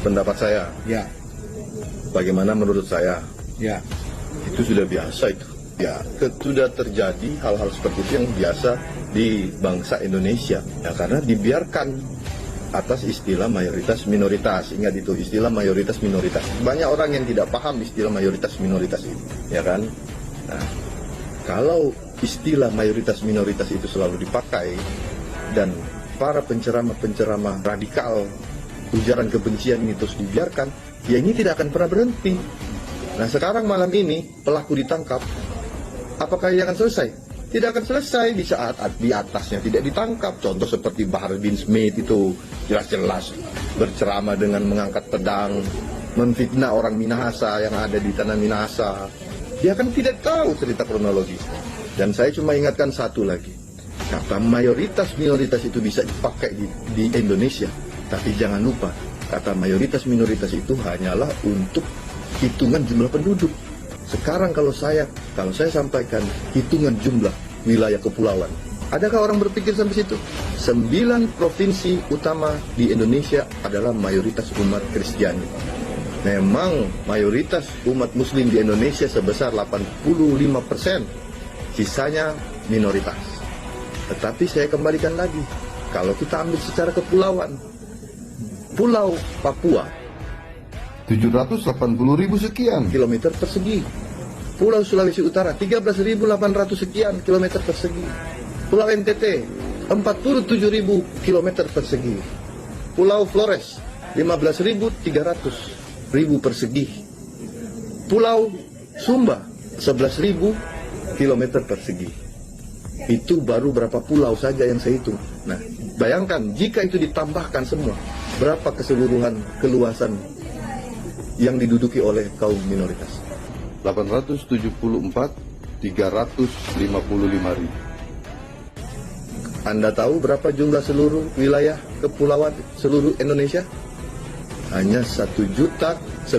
pendapat saya. Ya. Bagaimana menurut saya? Ya. Itu sudah biasa itu. Ya, sudah terjadi hal-hal seperti itu yang biasa di bangsa Indonesia. Ya, karena dibiarkan atas istilah mayoritas minoritas. Ingat itu, istilah mayoritas minoritas. Banyak orang yang tidak paham istilah mayoritas minoritas itu, ya kan? Nah, kalau istilah mayoritas minoritas itu selalu dipakai dan para penceramah-penceramah radikal ujaran kebencian ini terus dibiarkan, ya ini tidak akan pernah berhenti. Nah, sekarang malam ini pelaku ditangkap. Apakah ia akan selesai? Tidak akan selesai di saat di atasnya tidak ditangkap. Contoh seperti Bahar bin Smith itu jelas-jelas berceramah dengan mengangkat pedang, memfitnah orang Minahasa yang ada di tanah Minahasa. Dia kan tidak tahu cerita kronologis. Dan saya cuma ingatkan satu lagi. Kata mayoritas minoritas itu bisa dipakai di Indonesia. Tapi jangan lupa, kata mayoritas minoritas itu hanyalah untuk hitungan jumlah penduduk. Sekarang kalau saya sampaikan hitungan jumlah wilayah kepulauan, adakah orang berpikir sampai situ? 9 provinsi utama di Indonesia adalah mayoritas umat Kristiani. Memang mayoritas umat Muslim di Indonesia sebesar 85%, sisanya minoritas. Tetapi saya kembalikan lagi, kalau kita ambil secara kepulauan, Pulau Papua 780.000 sekian kilometer persegi. Pulau Sulawesi Utara 13.800 sekian kilometer persegi. Pulau NTT 47.000 kilometer persegi. Pulau Flores 15.300 persegi. Pulau Sumba 11.000 kilometer persegi. Itu baru berapa pulau saja yang saya hitung. Nah, bayangkan jika itu ditambahkan semua, berapa keseluruhan keluasan yang diduduki oleh kaum minoritas? 874.355.000. Anda tahu berapa jumlah seluruh wilayah kepulauan seluruh Indonesia? Hanya 1.900.000.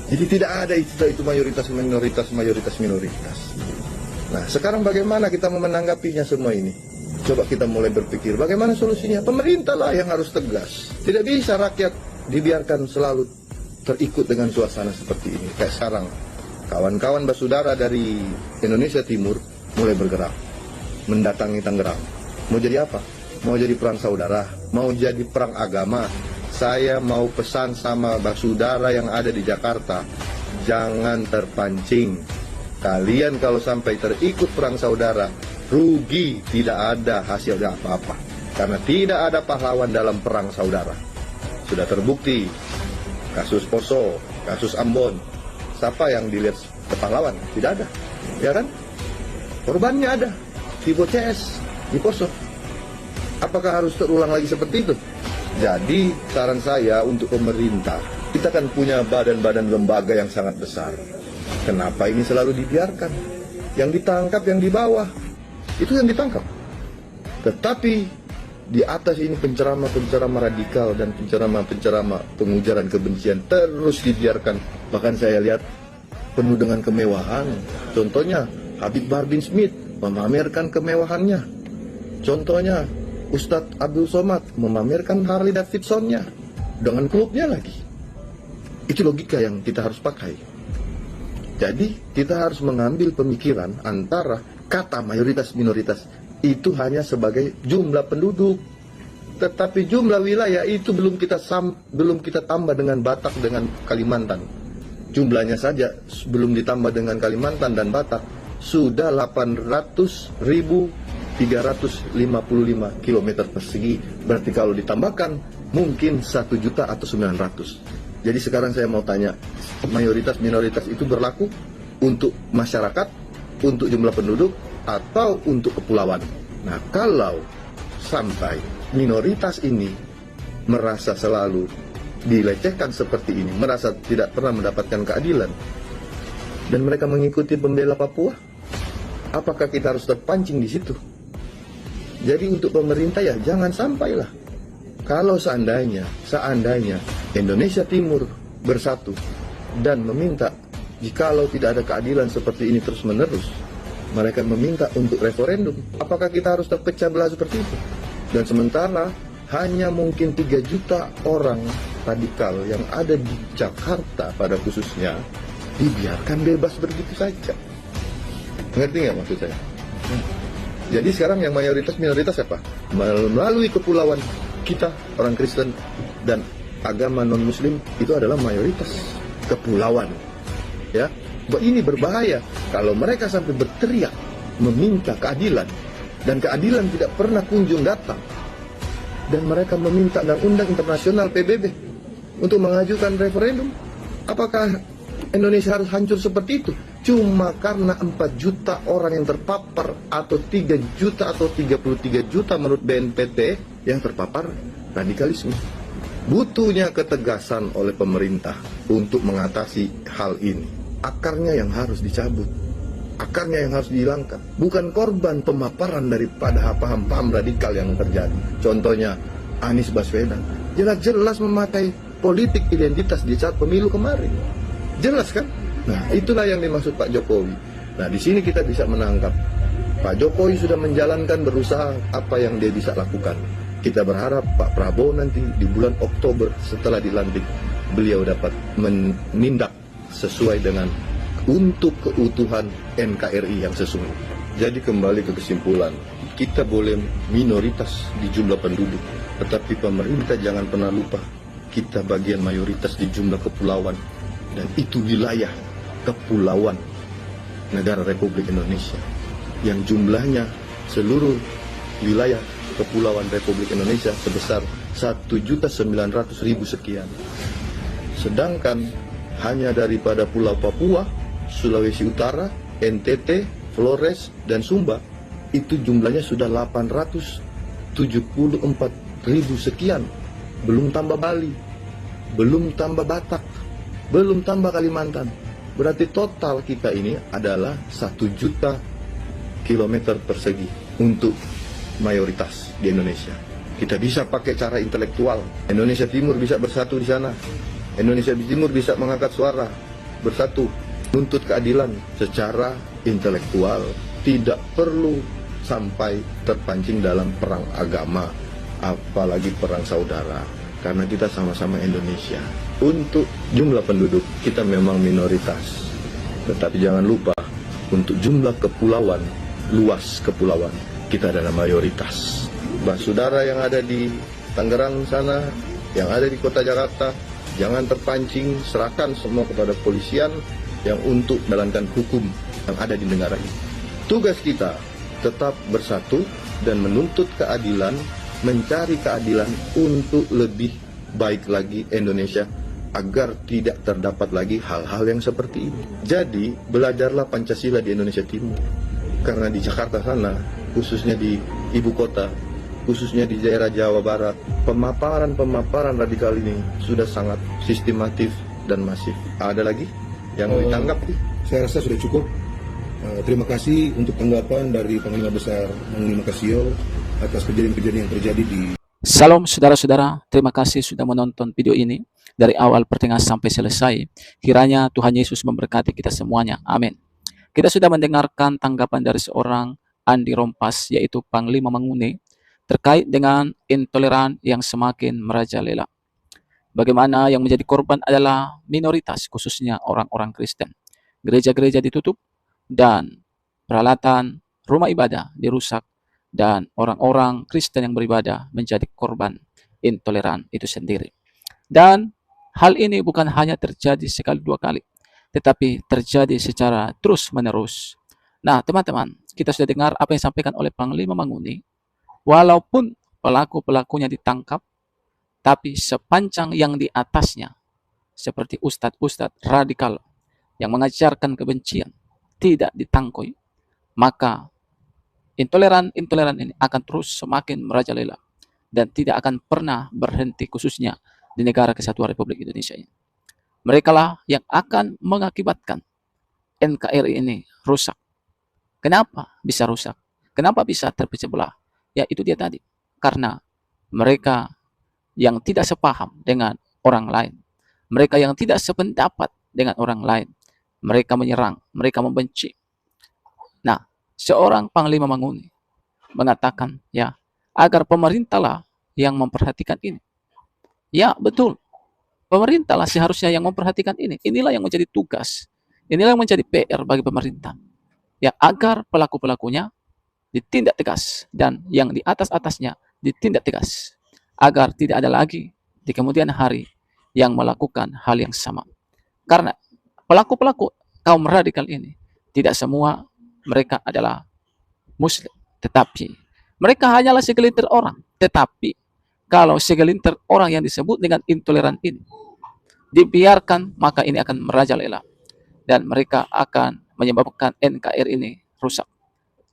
Jadi tidak ada istilah itu mayoritas minoritas. Nah, sekarang bagaimana kita menanggapinya semua ini? Coba kita mulai berpikir bagaimana solusinya. Pemerintah lah yang harus tegas. Tidak bisa rakyat dibiarkan selalu terikut dengan suasana seperti ini. Kayak sekarang, kawan-kawan basudara dari Indonesia Timur mulai bergerak, mendatangi Tangerang. Mau jadi apa? Mau jadi perang saudara? Mau jadi perang agama? Saya mau pesan sama basudara yang ada di Jakarta, jangan terpancing. Kalian kalau sampai terikut perang saudara, rugi, tidak ada hasilnya apa-apa. Karena tidak ada pahlawan dalam perang saudara. Sudah terbukti, kasus Poso, kasus Ambon, siapa yang dilihat pahlawan? Tidak ada, ya kan? Korbannya ada, Vivo CS, di Poso. Apakah harus terulang lagi seperti itu? Jadi saran saya untuk pemerintah, kita kan punya badan-badan lembaga yang sangat besar. Kenapa ini selalu dibiarkan? Yang ditangkap yang di bawah, itu yang ditangkap. Tetapi di atas ini penceramah-penceramah radikal dan penceramah-penceramah pengujaran kebencian terus dibiarkan. Bahkan saya lihat penuh dengan kemewahan. Contohnya Habib Bahar bin Smith memamerkan kemewahannya. Contohnya Ustadz Abdul Somad memamerkan Harley Davidson-nya dengan klubnya lagi. Itu logika yang kita harus pakai. Jadi kita harus mengambil pemikiran antara kata mayoritas minoritas itu hanya sebagai jumlah penduduk, tetapi jumlah wilayah itu belum kita tambah dengan Batak dengan Kalimantan. Jumlahnya saja belum ditambah dengan Kalimantan dan Batak sudah 800.355 km persegi. Berarti kalau ditambahkan mungkin 1 juta atau 900. Jadi sekarang saya mau tanya, mayoritas minoritas itu berlaku untuk masyarakat, untuk jumlah penduduk, atau untuk kepulauan? Nah, kalau sampai minoritas ini merasa selalu dilecehkan seperti ini, merasa tidak pernah mendapatkan keadilan, dan mereka mengikuti pembela Papua, apakah kita harus terpancing di situ? Jadi untuk pemerintah ya jangan sampailah. Kalau seandainya Indonesia Timur bersatu dan meminta, jikalau tidak ada keadilan seperti ini terus-menerus, mereka meminta untuk referendum, apakah kita harus terpecah belah seperti itu? Dan sementara hanya mungkin 3 juta orang radikal yang ada di Jakarta pada khususnya dibiarkan bebas begitu saja. Ngerti nggak maksud saya? Jadi sekarang yang mayoritas minoritas apa? Melalui kepulauan kita orang Kristen dan agama non Muslim itu adalah mayoritas kepulauan. Ya, ini berbahaya kalau mereka sampai berteriak meminta keadilan dan keadilan tidak pernah kunjung datang. Dan mereka meminta undang-undang internasional PBB untuk mengajukan referendum. Apakah Indonesia harus hancur seperti itu? Cuma karena 4 juta orang yang terpapar atau 3 juta atau 33 juta menurut BNPT yang terpapar radikalisme. Butuhnya ketegasan oleh pemerintah untuk mengatasi hal ini. Akarnya yang harus dicabut. Akarnya yang harus dihilangkan, bukan korban pemaparan daripada paham-paham radikal yang terjadi. Contohnya Anies Baswedan jelas-jelas memakai politik identitas di saat pemilu kemarin, jelas kan? Nah, itulah yang dimaksud Pak Jokowi. Nah, di sini kita bisa menangkap Pak Jokowi sudah menjalankan, berusaha apa yang dia bisa lakukan. Kita berharap Pak Prabowo nanti di bulan Oktober setelah dilantik, beliau dapat menindak sesuai dengan untuk keutuhan NKRI yang sesungguhnya. Jadi kembali ke kesimpulan, kita boleh minoritas di jumlah penduduk, tetapi pemerintah jangan pernah lupa kita bagian mayoritas di jumlah kepulauan, dan itu wilayah kepulauan negara Republik Indonesia yang jumlahnya seluruh wilayah kepulauan Republik Indonesia sebesar 1.900.000 sekian. Sedangkan hanya daripada Pulau Papua, Sulawesi Utara, NTT, Flores, dan Sumba itu jumlahnya sudah 874.000 sekian. Belum tambah Bali, belum tambah Batak, belum tambah Kalimantan. Berarti total kita ini adalah 1 juta kilometer persegi untuk mayoritas di Indonesia. Kita bisa pakai cara intelektual. Indonesia Timur bisa bersatu di sana. Indonesia Timur bisa mengangkat suara, bersatu, nuntut keadilan secara intelektual, tidak perlu sampai terpancing dalam perang agama, apalagi perang saudara, karena kita sama-sama Indonesia. Untuk jumlah penduduk kita memang minoritas, tetapi jangan lupa untuk jumlah kepulauan, luas kepulauan, kita adalah mayoritas. Saudara yang ada di Tangerang sana, yang ada di kota Jakarta, jangan terpancing, serahkan semua kepada polisian yang untuk menjalankan hukum yang ada di negara ini. Tugas kita tetap bersatu dan menuntut keadilan, mencari keadilan untuk lebih baik lagi Indonesia agar tidak terdapat lagi hal-hal yang seperti ini. Jadi, belajarlah Pancasila di Indonesia Timur. Karena di Jakarta sana, khususnya di ibu kota, khususnya di daerah Jawa Barat, pemaparan radikal ini sudah sangat sistematif dan masif. Ada lagi yang ditangkap? Saya rasa sudah cukup. Terima kasih untuk tanggapan dari Panglima Besar Panglima Kasio atas kejadian-kejadian yang terjadi di... Salam saudara-saudara, terima kasih sudah menonton video ini dari awal pertengahan sampai selesai. Kiranya Tuhan Yesus memberkati kita semuanya. Amin. Kita sudah mendengarkan tanggapan dari seorang Andi Rompas, yaitu Panglima Mangune, terkait dengan intoleran yang semakin merajalela. Bagaimana yang menjadi korban adalah minoritas, khususnya orang-orang Kristen. Gereja-gereja ditutup dan peralatan rumah ibadah dirusak, dan orang-orang Kristen yang beribadah menjadi korban intoleran itu sendiri. Dan hal ini bukan hanya terjadi sekali dua kali, tetapi terjadi secara terus-menerus. Nah, teman-teman, kita sudah dengar apa yang disampaikan oleh Panglima Mangune. Walaupun pelaku-pelakunya ditangkap, tapi sepanjang yang di atasnya, seperti ustadz-ustadz radikal yang mengajarkan kebencian, tidak ditangkoi, maka intoleran ini akan terus semakin merajalela dan tidak akan pernah berhenti, khususnya di negara kesatuan Republik Indonesia ini. Mereka lah yang akan mengakibatkan NKRI ini rusak. Kenapa bisa rusak? Kenapa bisa terpecah belah? Ya itu dia tadi. Karena mereka yang tidak sepaham dengan orang lain, mereka yang tidak sependapat dengan orang lain, mereka menyerang, mereka membenci. Nah, seorang Panglima Mangune mengatakan, ya, agar pemerintah lah yang memperhatikan ini? Ya, betul. Pemerintah lah seharusnya yang memperhatikan ini. Inilah yang menjadi tugas. Inilah yang menjadi PR bagi pemerintah. Ya, agar pelaku-pelakunya ditindak tegas dan yang di atas-atasnya ditindak tegas. Agar tidak ada lagi di kemudian hari yang melakukan hal yang sama. Karena pelaku-pelaku kaum radikal ini tidak semua mereka adalah Muslim, tetapi mereka hanyalah segelintir orang. Tetapi kalau segelintir orang yang disebut dengan intoleran ini dibiarkan, maka ini akan merajalela dan mereka akan menyebabkan NKRI ini rusak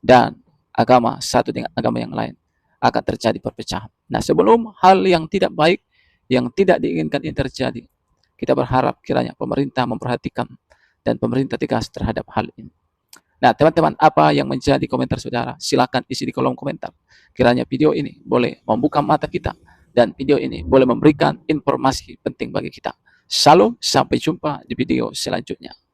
dan agama satu dengan agama yang lain akan terjadi perpecahan. Nah, sebelum hal yang tidak baik, yang tidak diinginkan ini terjadi, kita berharap kiranya pemerintah memperhatikan dan pemerintah tegas terhadap hal ini. Nah, teman-teman, apa yang menjadi komentar saudara? Silakan isi di kolom komentar. Kiranya video ini boleh membuka mata kita dan video ini boleh memberikan informasi penting bagi kita. Shalom, sampai jumpa di video selanjutnya.